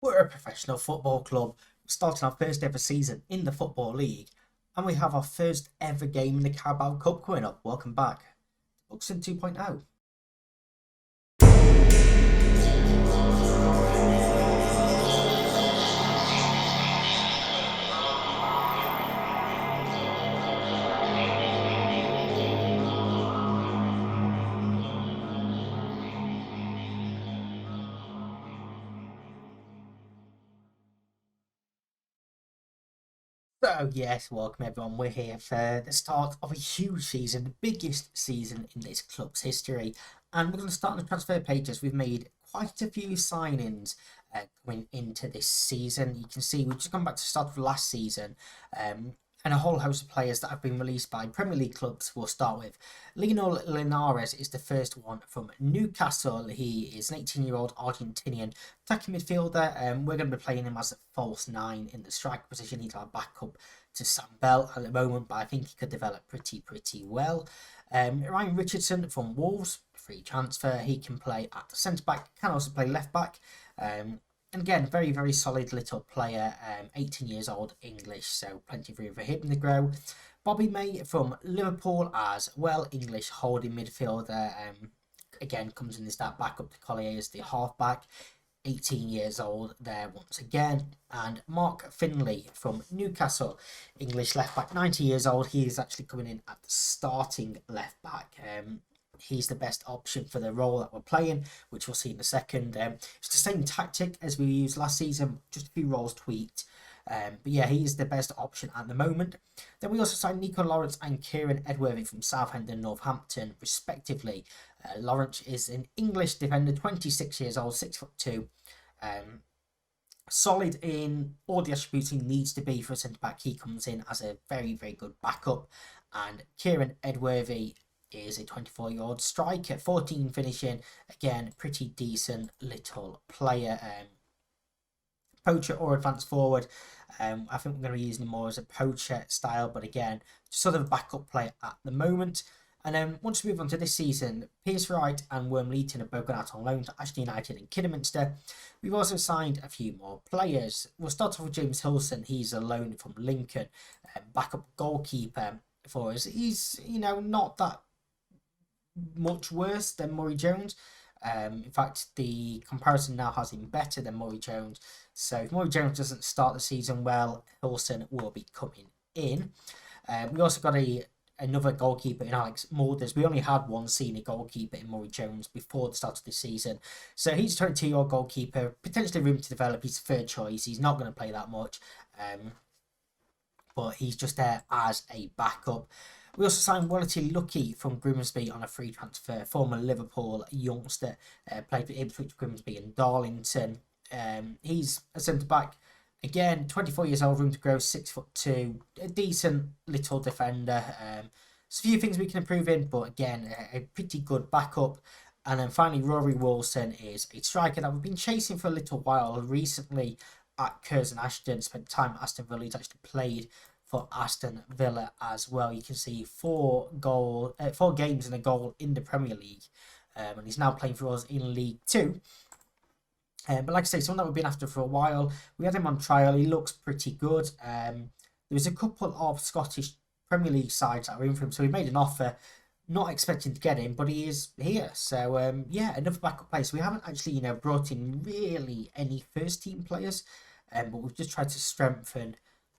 We're a professional football club starting our first ever season in the Football League, and we have our first ever game in the Carabao Cup coming up. Welcome back, Buxton 2.0. So, yes, welcome everyone. We're here for the start of a huge season, the biggest season in this club's history. And we're going to start on the transfer pages. We've made quite a few signings going into this season. You can see we've just gone back to the start of last season. And a whole host of players that have been released by Premier League clubs. We'll start with Lionel Linares is the first one from Newcastle. He is an 18-year-old Argentinian attacking midfielder. We're going to be playing him as a false nine in the striker position. He's our backup to Sam Bell at the moment, but I think he could develop pretty well. Ryan Richardson from Wolves, free transfer. He can play at the centre back, can also play left back. And again, very solid little player, 18 years old, English, so plenty of room for him to grow. Bobby May from Liverpool as well, English holding midfielder. Again, comes in as that backup to Collier as the halfback. 18 years old there once again. And Mark Finley from Newcastle, English left back, 90 years old. He is actually coming in at the starting left back. He's the best option for the role that we're playing, which we'll see in a second. It's the same tactic as we used last season, just a few roles tweaked. But yeah, he's the best option at the moment. Then we also signed Nico Lawrence and Kieran Edworthy from Southend and Northampton, respectively. Lawrence is an English defender, 26 years old, 6'2". Solid in all the attributes he needs to be for a centre back. He comes in as a very good backup. And Kieran Edworthy is a 24-year-old striker, 14 finishing, again, pretty decent little player. Poacher or advanced forward. I think we're going to be using him more as a poacher style, but again, just sort of a backup player at the moment. And then once we move on to this season, Pierce Wright and Wormleeton have both gone out on loan to Ashton United and Kidderminster. We've also signed a few more players. We'll start off with James Hilson. He's a loan from Lincoln, backup goalkeeper for us. He's, not that much worse than Murray Jones. In fact, the comparison now has him better than Murray Jones. So if Murray Jones doesn't start the season well, Hilson will be coming in. We also got another goalkeeper in Alex Mulders. We only had one senior goalkeeper in Murray Jones before the start of the season. So he's a 22-year-old goalkeeper, potentially room to develop. He's third choice. He's not going to play that much. But he's just there as a backup. We also signed Wellity Lucky from Grimsby on a free transfer. Former Liverpool youngster, played for Ipswich, Grimsby and Darlington. He's a centre-back. Again, 24 years old, room to grow, 6'2", a decent little defender. There's a few things we can improve in, but again, a pretty good backup. And then finally, Rory Wilson is a striker that we've been chasing for a little while. Recently at Curzon Ashton, spent time at Aston Villa. He's actually played for Aston Villa as well. You can see 4 games and a goal in the Premier League. And he's now playing for us in League 2. But like I say, someone that we've been after for a while. We had him on trial. He looks pretty good. There was a couple of Scottish Premier League sides that were in for him, so we made an offer, not expecting to get him, but he is here. So yeah, another backup player. So we haven't actually, brought in really any first team players, but we've just tried to strengthen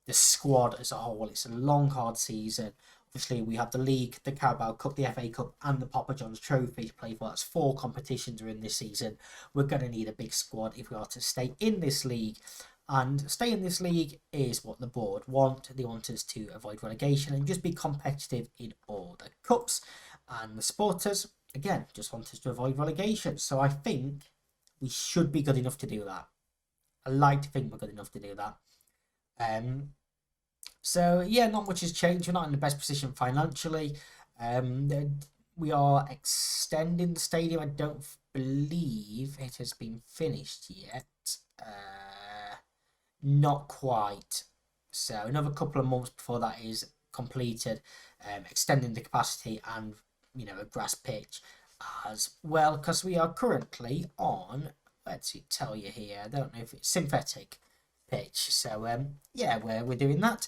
the squad as a whole. It's a long, hard season. Obviously, we have the league, the Carabao Cup, the FA Cup, and the Papa John's Trophy to play for. That's 4 competitions are in this season. We're going to need a big squad if we are to stay in this league. And stay in this league is what the board want. They want us to avoid relegation and just be competitive in all the cups. And the supporters, again, just want us to avoid relegation. So I think we should be good enough to do that. I like to think we're good enough to do that. So yeah, not much has changed. We're not in the best position financially. We are extending the stadium. I don't believe it has been finished yet. Not quite. So another couple of months before that is completed. Extending the capacity and a grass pitch as well, because we are currently on let's tell you here. I don't know if it's synthetic pitch. So yeah, we're doing that.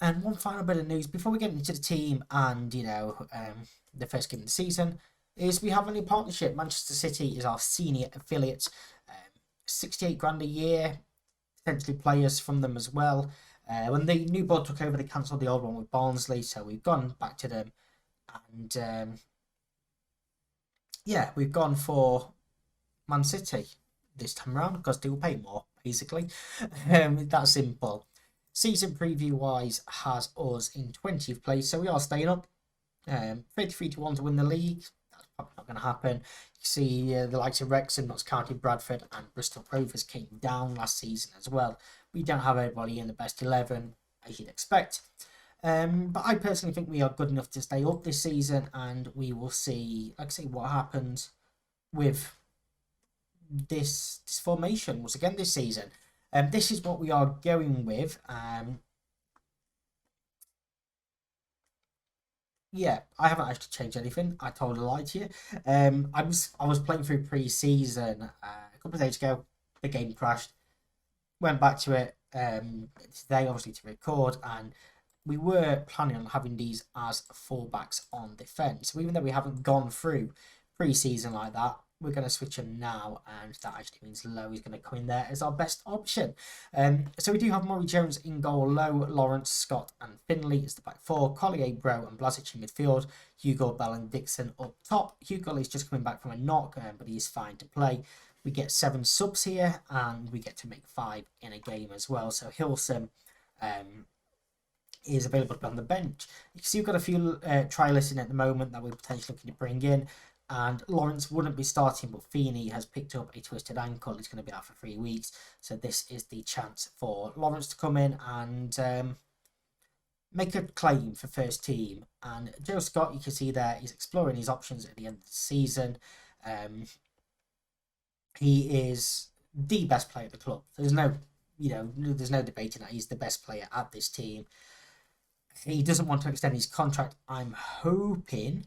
And one final bit of news before we get into the team and the first game of the season is we have a new partnership. Manchester City is our senior affiliate. 68 grand a year, potentially players from them as well. When the new board took over, they cancelled the old one with Barnsley, so we've gone back to them. And yeah, we've gone for Man City this time around because they will pay more, basically. That's simple. Season preview wise has us in 20th place, so we are staying up. 33 to 1 to win the league. That's probably not going to happen. You see the likes of Wrexham, Notts County, Bradford, and Bristol Rovers came down last season as well. We don't have everybody in the best 11, as you'd expect. But I personally think we are good enough to stay up this season, and we will see, like I say, what happens with this formation once again this season. This is what we are going with. Yeah, I haven't actually changed anything. I told a lie to you. I was playing through pre-season a couple of days ago. The game crashed. Went back to it today, obviously, to record, and we were planning on having these as fullbacks on defence. So even though we haven't gone through pre-season like that, we're going to switch him now, and that actually means Lowe is going to come in there as our best option. So we do have Murray Jones in goal, Lowe, Lawrence, Scott and Finley is the back four, Collier, Bro and Blasic in midfield, Hugo, Bell and Dixon up top. Hugo is just coming back from a knock, but he is fine to play. We get 7 subs here, and we get to make 5 in a game as well. So Hilson is available to be on the bench. You can see we've got a few trialists in at the moment that we're potentially looking to bring in. And Lawrence wouldn't be starting, but Feeney has picked up a twisted ankle. He's going to be out for 3 weeks. So this is the chance for Lawrence to come in and make a claim for first team. And Joe Scott, you can see there, he's exploring his options at the end of the season. He is the best player at the club. There's no debating that he's the best player at this team. He doesn't want to extend his contract. I'm hoping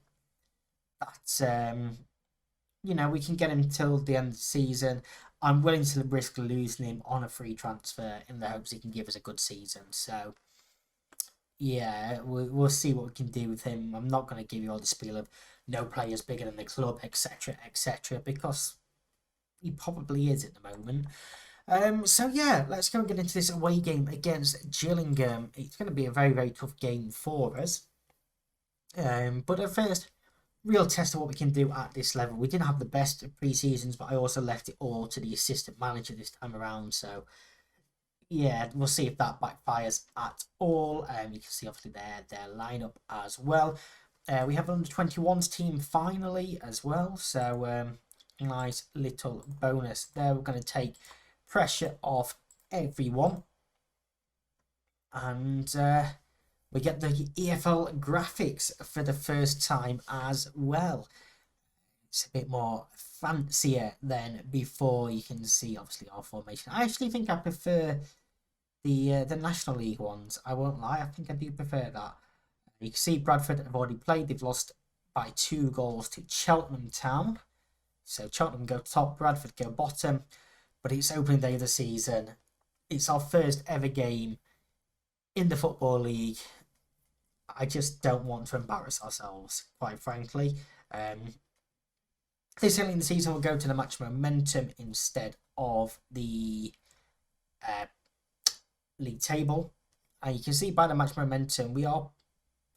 that we can get him till the end of the season. I'm willing to risk losing him on a free transfer in the hopes he can give us a good season. So yeah, we'll see what we can do with him. I'm not going to give you all the spiel of no players bigger than the club, etc., because he probably is at the moment. So yeah, let's go and get into this away game against Gillingham. It's going to be a very, very tough game for us. But at first, real test of what we can do at this level. We didn't have the best of pre-seasons, but I also left it all to the assistant manager this time around. So yeah, we'll see if that backfires at all. You can see obviously their lineup as well. We have an under-21s team finally as well. So nice little bonus there. We're going to take pressure off everyone. And we get the EFL graphics for the first time as well. It's a bit more fancier than before. You can see obviously our formation. I actually think I prefer the National League ones. I won't lie, I think I do prefer that. You can see Bradford have already played. They've lost by 2 goals to Cheltenham Town. So Cheltenham go top, Bradford go bottom. But it's opening day of the season. It's our first ever game in the Football League. I just don't want to embarrass ourselves, quite frankly. This early in the season, we'll go to the match momentum instead of the league table. And you can see by the match momentum, we are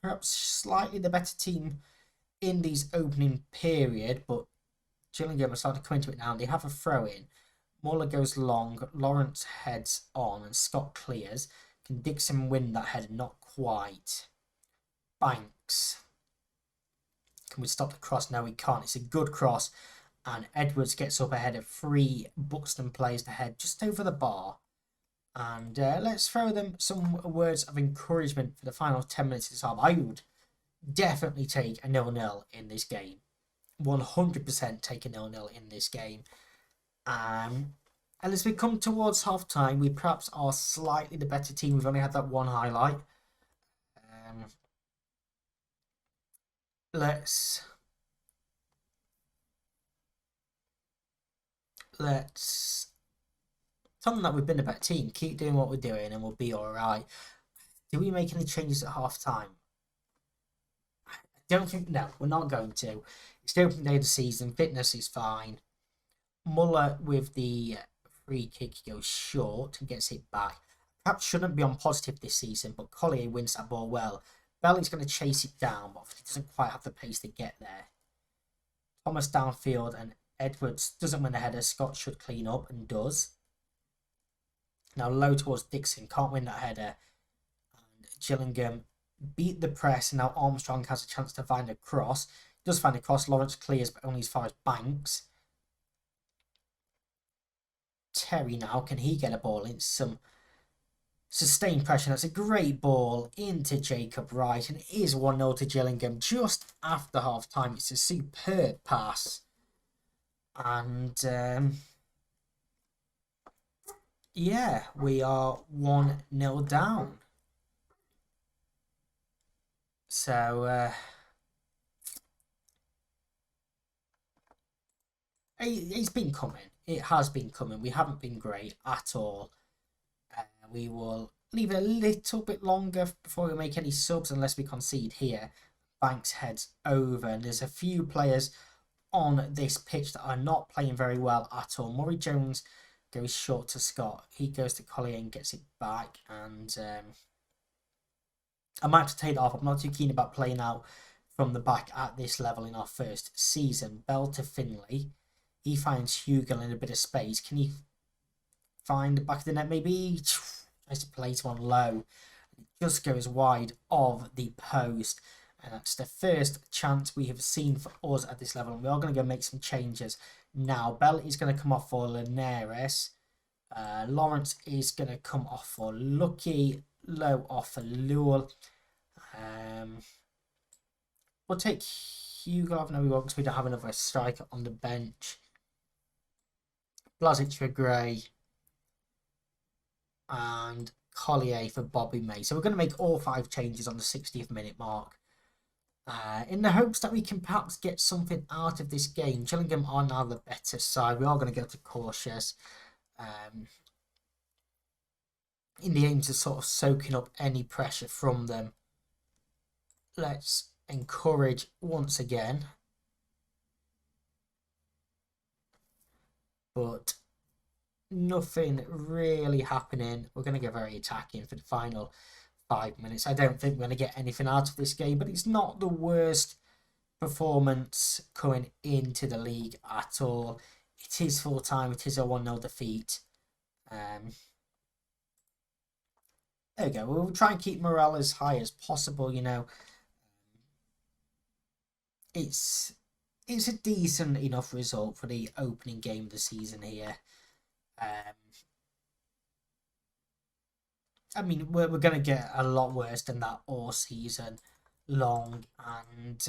perhaps slightly the better team in these opening period, but Gillingham are starting to come into it now. They have a throw-in. Muller goes long, Lawrence heads on, and Scott clears. Can Dixon win that header? Not quite. Banks. Can we stop the cross? No, we can't. It's a good cross. And Edwards gets up ahead of 3 Buxton players to head just over the bar. And let's throw them some words of encouragement for the final 10 minutes of this half. I would definitely take a 0-0 in this game. 100% take a 0-0 in this game. And as we come towards half time, we perhaps are slightly the better team. We've only had that one highlight. Let's let's tell them that we've been a better team. Keep doing what we're doing and we'll be alright. Do we make any changes at half time? I don't think, no, we're not going to. It's the opening day of the season. Fitness is fine. Muller with the free kick goes short and gets it back. Perhaps shouldn't be on positive this season, but Collier wins that ball well. Belly's going to chase it down, but he doesn't quite have the pace to get there. Thomas downfield and Edwards doesn't win the header. Scott should clean up and does. Now low towards Dixon, can't win that header. And Gillingham beat the press, and now Armstrong has a chance to find a cross. Does find a cross. Lawrence clears, but only as far as Banks. Terry now, can he get a ball in? Some sustained pressure. That's a great ball into Jacob Wright, and it is 1-0 to Gillingham just after half time. It's a superb pass. And yeah, we are 1-0 down. So it's been coming. It has been coming. We haven't been great at all. We will leave it a little bit longer before we make any subs unless we concede here. Banks heads over, and there's a few players on this pitch that are not playing very well at all. Murray Jones goes short to Scott. He goes to Collier and gets it back, and I might have to take it off. I'm not too keen about playing out from the back at this level in our first season. Bell to Finlay. He finds Hugel in a bit of space. Can he find the back of the net? Maybe tries to place one low. It just goes wide of the post. And that's the first chance we have seen for us at this level. And we are going to go make some changes now. Bell is going to come off for Linares. Lawrence is going to come off for Lucky. Low off for Lewell. We'll take Hugo off. No, we won't, because we don't have another striker on the bench. Blazic for Gray. And Collier for Bobby May. So we're going to make all 5 changes on the 60th minute mark. In the hopes that we can perhaps get something out of this game. Gillingham are now the better side. We are going to go to cautious. In the aims of sort of soaking up any pressure from them. Let's encourage once again. But nothing really happening. We're going to get very attacking for the final 5 minutes. I don't think we're going to get anything out of this game, but it's not the worst performance coming into the league at all. It is full time. It is a 1-0 defeat. There we go. We'll try and keep morale as high as possible, you know. It's a decent enough result for the opening game of the season here. I mean, we're going to get a lot worse than that all season long. And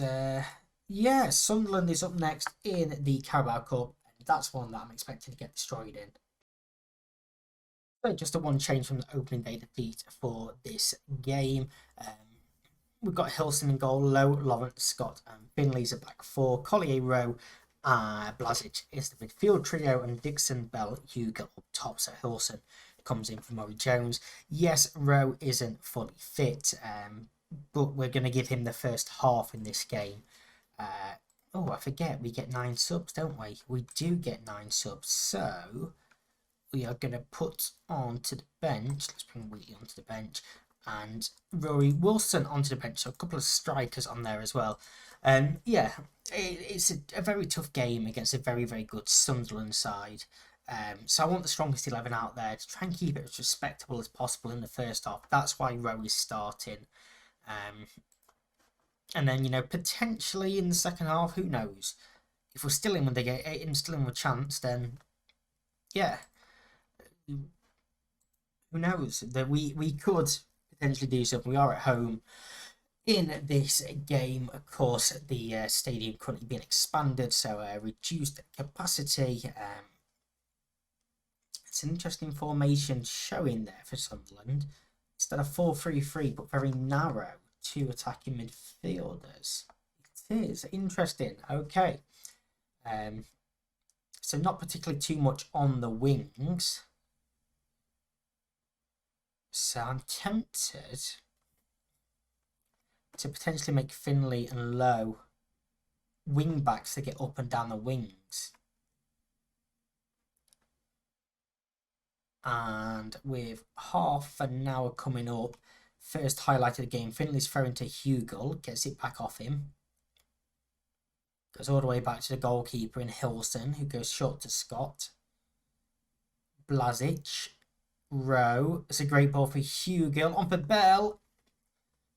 yeah, Sunderland is up next in the Carabao Cup. And that's one that I'm expecting to get destroyed in. So just a one change from the opening day defeat for this game. We've got Hilson in goal, Lowe, Lawrence, Scott, and Finley's a back 4. Collier, Rowe, Blazic is the midfield trio, and Dixon, Bell, Hugo up top. So Hilson comes in for Murray Jones. Yes, Rowe isn't fully fit, but we're going to give him the first half in this game. Oh, I forget, we get 9 subs, don't we? We do get 9 subs, so we are going to put onto the bench. Let's bring Wheatley onto the bench. And Rory Wilson onto the bench. So a couple of strikers on there as well. Yeah, it's a very tough game against a very, very good Sunderland side. So I want the strongest 11 out there to try and keep it as respectable as possible in the first half. That's why Rowe is starting. And then, you know, potentially in the second half, who knows? If we're still in with the game and still in with a chance, then yeah. Who knows? That we could potentially do something. We are at home in this game. Of course, the stadium currently being expanded, so reduced capacity. It's an interesting formation showing there for Sunderland. Instead of 4-3-3, but very narrow, 2 attacking midfielders. It is interesting. Okay. So not particularly too much on the wings. So I'm tempted to potentially make Finley and Lowe wing backs to get up and down the wings. And with half an hour coming up, first highlight of the game, Finley's throwing to Hugel, gets it back off him. Goes all the way back to the goalkeeper in Hilson, who goes short to Scott. Blazic, Rowe. It's a great ball for Hugel. On for Bell.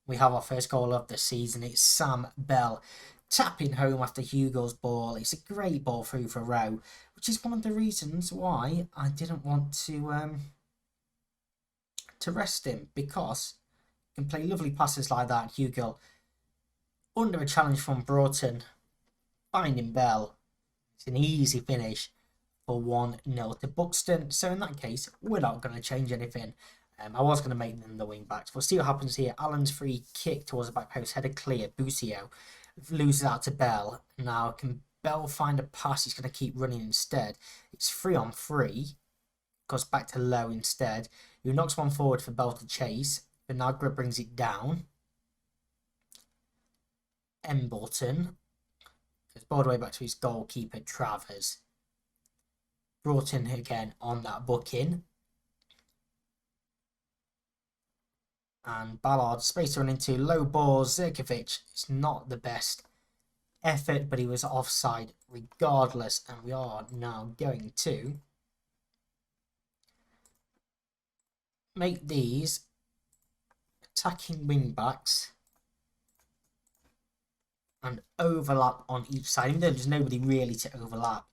We have our first goal of the season. It's Sam Bell tapping home after Hugel's ball. It's a great ball through for Rowe, which is one of the reasons why I didn't want to rest him, because he can play lovely passes like that. Hugel, under a challenge from Broughton, finding Bell. It's an easy finish for 1-0 to Buxton. So in that case, we're not going to change anything. I was going to make them the wing backs. We'll see what happens here. Allen's free kick towards the back post, headed clear. Busio loses out to Bell. Now, can Bell find a pass? He's going to keep running instead. It's 3-on-3. Goes back to Lowe instead, who knocks one forward for Bell to chase. Vinagre brings it down. Embleton goes all the way back to his goalkeeper, Travers. Brought in again on that booking. And Ballard, space to run into, low ball, Zirkovic. It's not the best effort, but he was offside regardless. And we are now going to make these attacking wing backs and overlap on each side, even though there's nobody really to overlap.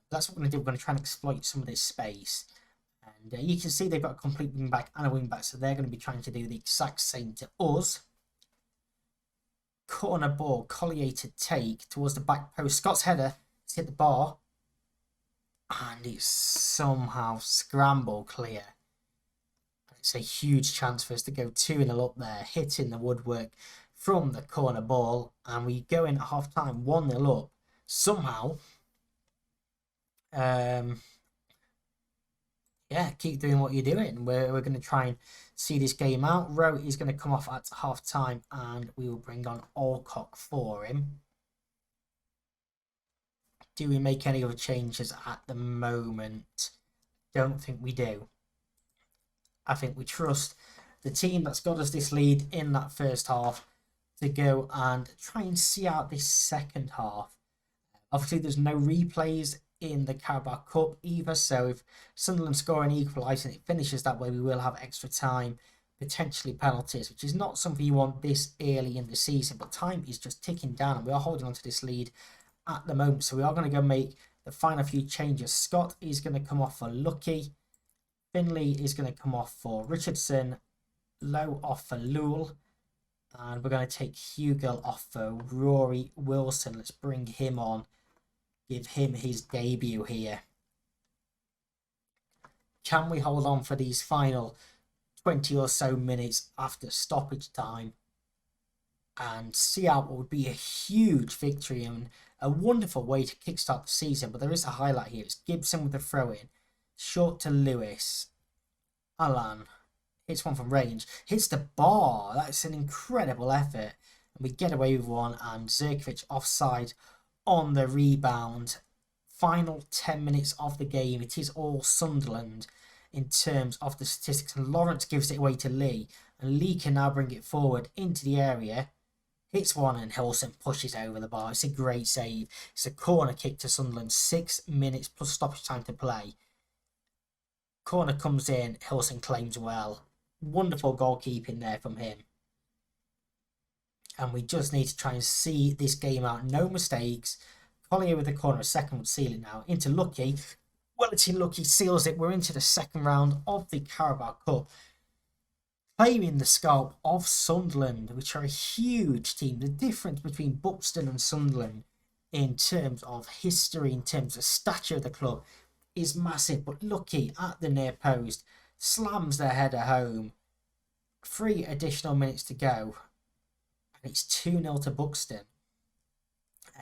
That's what we're going to do. We're going to try and exploit some of this space. And you can see they've got a complete wing back and a wing back, so they're going to be trying to do the exact same to us. Corner ball, Collier to take towards the back post. Scott's header to hit the bar. And it's somehow scramble clear. It's a huge chance for us to go 2-0 up there, hitting the woodwork from the corner ball. And we go in at half time 1-0 up. Somehow, yeah, keep doing what you're doing. We're going to try and see this game out. Rowe is going to come off at half time, and we will bring on Alcock for him. Do we make any other changes at the moment? Don't think we do. I think we trust the team that's got us this lead in that first half to go and try and see out this second half. Obviously, there's no replays in the Carabao Cup either, so if Sunderland score an equaliser and it finishes that way, we will have extra time, potentially penalties, which is not something you want this early in the season, but time is just ticking down and we are holding on to this lead at the moment. So we are going to go make the final few changes. Scott is going to come off for Lucky. Finley is going to come off for Richardson. Lowe off for Lewell. And we're going to take Hugel off for Rory Wilson. Let's bring him on. Give him his debut here. Can we hold on for these final 20 or so minutes after stoppage time and see out what would be a huge victory and a wonderful way to kickstart the season? But there is a highlight here. It's Gibson with the throw-in. Short to Lewis. Alan hits one from range. Hits the bar. That's an incredible effort. And we get away with one. And Zirkovic offside on the rebound. Final 10 minutes of the game. It is all Sunderland in terms of the statistics. And Lawrence gives it away to Lee. And Lee can now bring it forward into the area. Hits one and Hilson pushes over the bar. It's a great save. It's a corner kick to Sunderland. 6 minutes plus stoppage time to play. Corner comes in. Hilson claims well. Wonderful goalkeeping there from him. And we just need to try and see this game out. No mistakes. Collier with the corner. A second would seal it now. Into Lucky. Wellington Lucky seals it. We're into the second round of the Carabao Cup. Claiming the scalp of Sunderland, which are a huge team. The difference between Buxton and Sunderland in terms of history, in terms of stature of the club, is massive. But Lucky at the near post slams their header home. 3 additional minutes to go. And it's 2-0 to Buxton.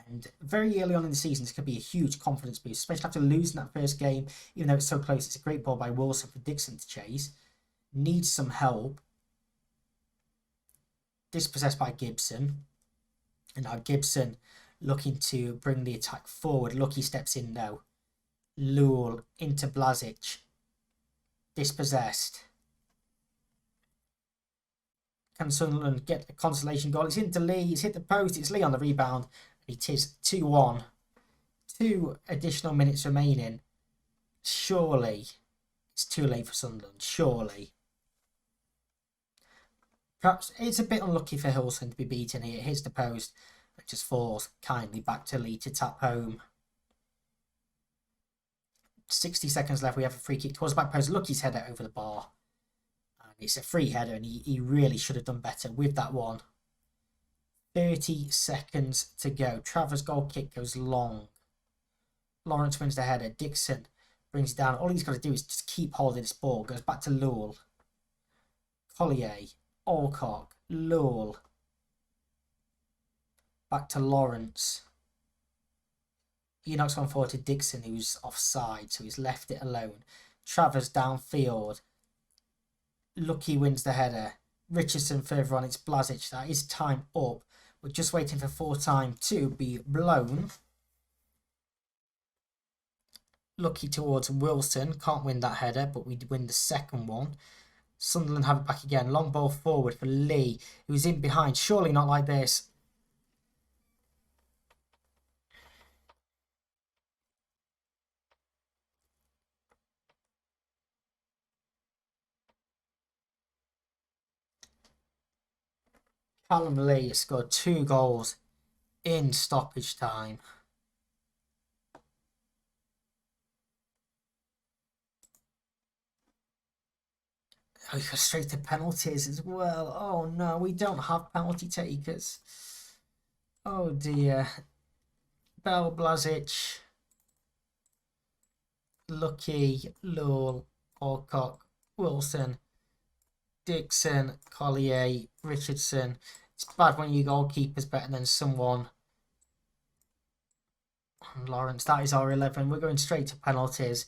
And very early on in the season, this could be a huge confidence boost, especially after losing that first game. Even though it's so close, it's a great ball by Wilson for Dixon to chase. Needs some help. Dispossessed by Gibson. And now Gibson looking to bring the attack forward. Lucky steps in now. Lul into Blazic. Dispossessed. Can Sunderland get a consolation goal? It's into Lee. He's hit the post. It's Lee on the rebound. It is 2-1. 2 additional minutes remaining. Surely it's too late for Sunderland. Surely. Perhaps it's a bit unlucky for Hilson to be beaten here. It hits the post. It just falls kindly back to Lee to tap home. 60 seconds left. We have a free kick towards the back post. Lucky's header over the bar. And it's a free header, and he really should have done better with that one. 30 seconds to go. Travers' goal kick goes long. Lawrence wins the header. Dixon brings it down. All he's got to do is just keep holding this ball. Goes back to Lul. Collier. Alcock. Lul. Back to Lawrence. He knocks one forward to Dixon, who's offside, so he's left it alone. Travers downfield. Lucky wins the header. Richardson further on. It's Blazic. That is time up. We're just waiting for full time to be blown. Lucky towards Wilson. Can't win that header, but we win the second one. Sunderland have it back again. Long ball forward for Lee, who's in behind. Surely not like this. Callum Lee has scored 2 goals in stoppage time. Oh, he goes straight to penalties as well. Oh no, we don't have penalty takers. Oh dear. Bell, Blazic, Lucky, Lowell, Alcock, Wilson, Dixon, Collier, Richardson. It's bad when your goalkeeper's better than someone. And Lawrence, that is our 11. We're going straight to penalties.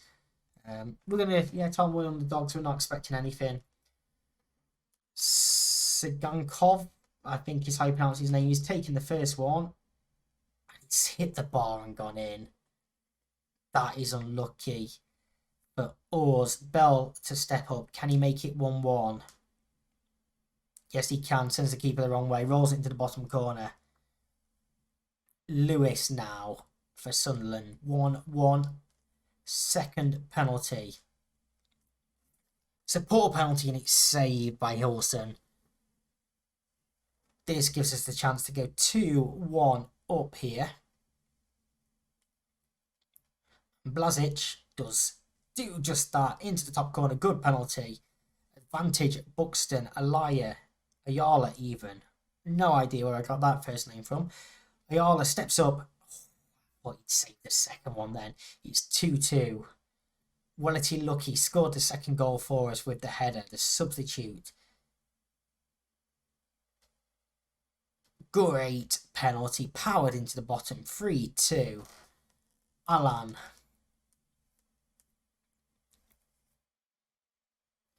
We're going to, Tom, we're on the dogs. We're not expecting anything. Sigankov, I think is how you pronounce his name. He's taken the first one. It's hit the bar and gone in. That is unlucky. But Oars, Bell to step up. Can he make it 1-1? Yes, he can. Sends the keeper the wrong way. Rolls it into the bottom corner. Lewis now for Sunderland. 1-1. Second penalty. It's a poor penalty and it's saved by Hilson. This gives us the chance to go 2-1 up here. Blazic does do just that into the top corner. Good penalty. Advantage Buxton, Ayala even. No idea where I got that first name from. Ayala steps up. Well, he'd save the second one then. It's 2-2. Wellity Lucky scored the second goal for us with the header, the substitute. Great penalty, powered into the bottom. 3-2. Alan.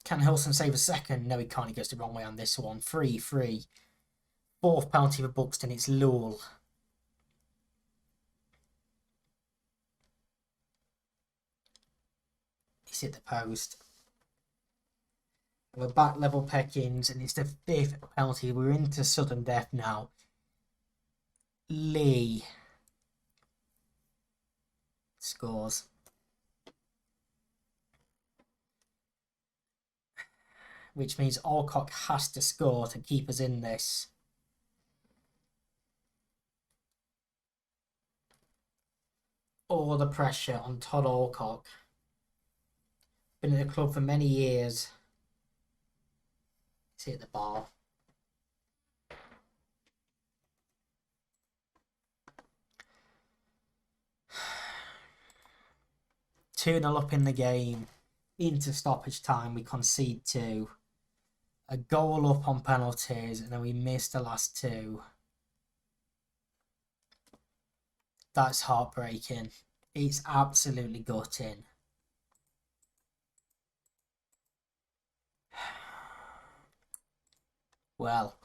Can Hilson save a second? No, he can't. He goes the wrong way on this one. 3-3. Fourth penalty for Buxton. It's Lowell. He's hit the post. We're back level Peckins, and it's the 5th penalty. We're into sudden death now. Lee scores. Which means Alcock has to score to keep us in this. All the pressure on Todd Alcock. Been in the club for many years. He's hit the bar. Two 0 up in the game. Into stoppage time, we concede 2. A goal up on penalties, and then we missed the last 2. That's heartbreaking. It's absolutely gutting. Well,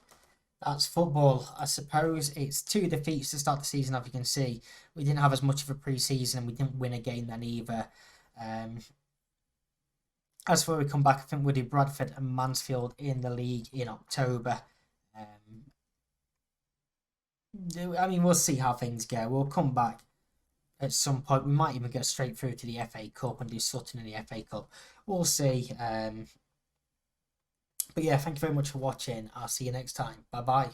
that's football. I suppose it's 2 defeats to start the season, as you can see. We didn't have as much of a pre-season and we didn't win a game then either. As for we come back, I think we'll do Bradford and Mansfield in the league in October. I mean, we'll see how things go. We'll come back at some point. We might even go straight through to the FA Cup and do Sutton in the FA Cup. We'll see. But yeah, thank you very much for watching. I'll see you next time. Bye bye.